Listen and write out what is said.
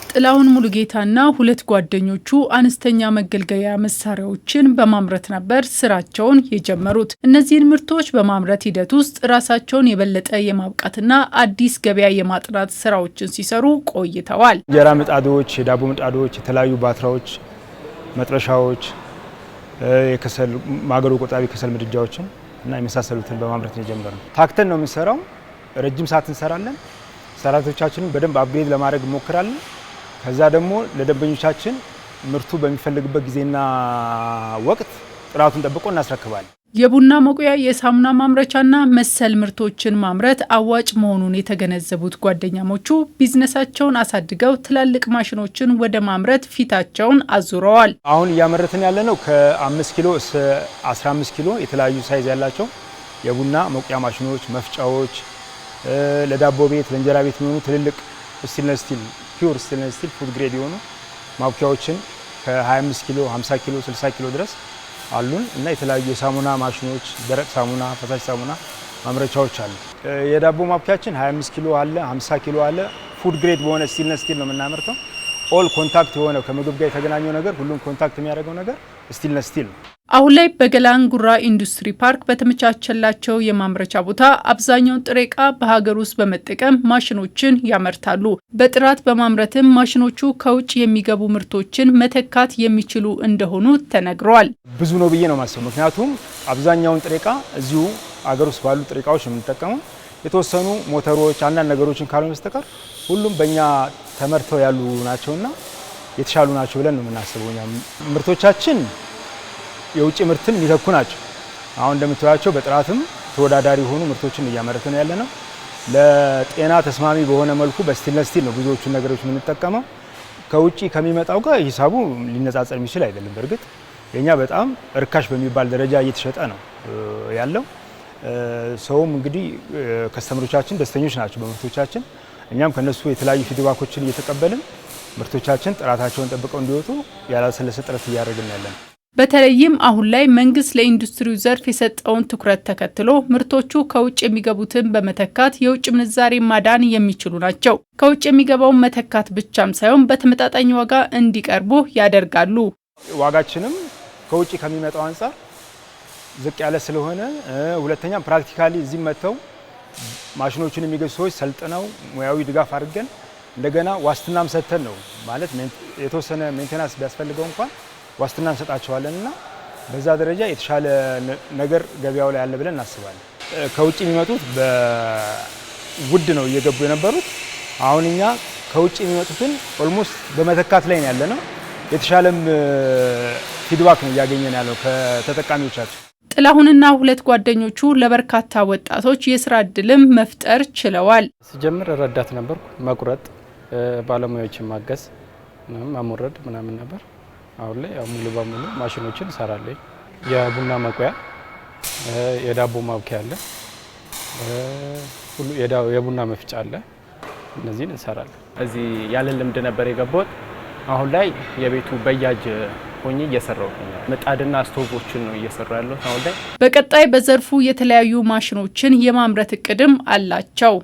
ጥላሁን ሙሉጌታና ሁለት ጓደኞቹ አነስተኛ መገልገያ መሳሪያዎችን በማምረት ነበር ስራቸውን የጀመሩት። እነዚህን ምርቶች በማምረት ሂደት ውስጥ ራሳቸውን የበለጠ የማብቃትና አዲስ ገበያ የማጥራት ስራዎችን ሲሰሩ ቆይተዋል። እንጀራ ምጣዶች፣ የዳቦ ምጣዶች፣ የተለያዩ ባትራዎች፣ መጥበሻዎች፣ የከሰል ማገዶ ቆጣቢ ከሰል ምድጃዎችን እና የመሳሰሉትን በማምረት ነው የጀመርነው። ታክተን ነው የምንሰራው። ረጅም ሰዓት እንሰራለን። ሰራተኞቻችንን በደንብ አፕግሬድ ለማድረግ እንሞክራለን። ከዛ ደግሞ ለደንበኞቻችን ምርቱ በሚፈልግበት ጊዜና ወቅት ጥራቱን ጠብቆ እናስረክባለን። የቡና መቁያ፣ የሳሙና ማምረቻና መሰል ምርቶችን ማምረት አዋጭ መሆኑን የተገነዘቡት ጓደኛሞቹ ቢዝነሳቸውን አሳድገው ትላልቅ ማሽኖችን ወደ ማምረት ፊታቸውን አዙረዋል። አሁን እያመረትን ያለነው ከ5 ኪሎ እስከ 15 ኪሎ የተለያዩ ሳይዝ ያላቸው የቡና መቁያ ማሽኖች፣ መፍጫዎች፣ ለዳቦ ቤት፣ ለእንጀራ ቤት የሚሆኑ ትልልቅ ስቴንለስ ስቲል ፒውር ስቴንለስ ስቲል ፉድ ግሬድ የሆኑ ማብኪያዎችን ከ25 ኪሎ፣ 50 ኪሎ፣ 60 ኪሎ ድረስ አሉን እና የተለያዩ የሳሙና ማሽኖች፣ ደረቅ ሳሙና፣ ፈሳሽ ሳሙና ማምረቻዎች አሉ። የዳቦ ማብኪያችን 25 ኪሎ አለ፣ 50 ኪሎ አለ። ፉድ ግሬድ በሆነ ስቴንለስ ስቲል ነው የምናመርተው። ኦል ኮንታክት የሆነው ከምግብ ጋር የተገናኘው ነገር ሁሉም ኮንታክት የሚያደርገው ነገር ስቴንለስ ስቲል ነው። አሁን ላይ በገላን ጉራ ኢንዱስትሪ ፓርክ በተመቻቸላቸው የማምረቻ ቦታ አብዛኛውን ጥሬ ዕቃ በሀገር ውስጥ በመጠቀም ማሽኖችን ያመርታሉ። በጥራት በማምረትም ማሽኖቹ ከውጭ የሚገቡ ምርቶችን መተካት የሚችሉ እንደሆኑ ተነግሯል። ብዙ ነው ብዬ ነው የማስበው። ምክንያቱም አብዛኛውን ጥሬ ዕቃ እዚሁ ሀገር ውስጥ ባሉ ጥሬ ዕቃዎች ነው የምንጠቀመው። የተወሰኑ ሞተሮች፣ አንዳንድ ነገሮችን ካልሆነ በስተቀር ሁሉም በእኛ ተመርተው ያሉ ናቸውና የተሻሉ ናቸው ብለን ነው የምናስበው። ምርቶቻችን የውጭ ምርትን የሚተኩ ናቸው። አሁን እንደምታዩቸው በጥራትም ተወዳዳሪ የሆኑ ምርቶችን እያመረትን ያለ ነው። ለጤና ተስማሚ በሆነ መልኩ በስቴንለስ ስቲል ነው ብዙዎቹን ነገሮች የምንጠቀመው። ከውጭ ከሚመጣው ጋር ሂሳቡ ሊነጻጸር የሚችል አይደለም። በእርግጥ የኛ በጣም እርካሽ በሚባል ደረጃ እየተሸጠ ነው ያለው። ሰውም እንግዲህ ከስተመሮቻችን ደስተኞች ናቸው በምርቶቻችን። እኛም ከነሱ የተለያዩ ፊድባኮችን እየተቀበልን ምርቶቻችን ጥራታቸውን ጠብቀው እንዲወጡ ያላሰለሰ ጥረት እያደረግን ያለን። በተለይም አሁን ላይ መንግስት ለኢንዱስትሪው ዘርፍ የሰጠውን ትኩረት ተከትሎ ምርቶቹ ከውጭ የሚገቡትን በመተካት የውጭ ምንዛሬ ማዳን የሚችሉ ናቸው። ከውጭ የሚገባውን መተካት ብቻም ሳይሆን በተመጣጣኝ ዋጋ እንዲቀርቡ ያደርጋሉ። ዋጋችንም ከውጭ ከሚመጣው አንጻር ዝቅ ያለ ስለሆነ፣ ሁለተኛም ፕራክቲካሊ እዚህ መጥተው ማሽኖቹን የሚገዙ ሰዎች ሰልጥነው ሙያዊ ድጋፍ አድርገን እንደገና ዋስትናም ሰጥተን ነው ማለት የተወሰነ ሜንቴናንስ ቢያስፈልገው እንኳን ዋስትና እንሰጣቸዋለን እና በዛ ደረጃ የተሻለ ነገር ገበያው ላይ ያለ ብለን እናስባለን። ከውጭ የሚመጡት በውድ ነው እየገቡ የነበሩት። አሁን እኛ ከውጭ የሚመጡትን ኦልሞስት በመተካት ላይ ያለ ነው። የተሻለም ፊድባክ ነው እያገኘን ያለው ከተጠቃሚዎቻችን። ጥላሁንና ሁለት ጓደኞቹ ለበርካታ ወጣቶች የስራ እድልም መፍጠር ችለዋል። ሲጀምር ረዳት ነበርኩ። መቁረጥ፣ ባለሙያዎችን ማገዝ፣ ማሞረድ ምናምን ነበር። አሁን ላይ ሙሉ በሙሉ ማሽኖችን እሰራለሁ። የቡና መቁያ፣ የዳቦ ማብኪያ አለ፣ ሁሉ የቡና መፍጫ አለ። እነዚህን እንሰራለን። እዚህ ያለ ልምድ ነበር የገባሁት። አሁን ላይ የቤቱ በያጅ ሆኜ እየሰራሁ ነው። ምጣድና ስቶቮችን ነው እየሰራሁ ያለሁት አሁን ላይ። በቀጣይ በዘርፉ የተለያዩ ማሽኖችን የማምረት እቅድም አላቸው።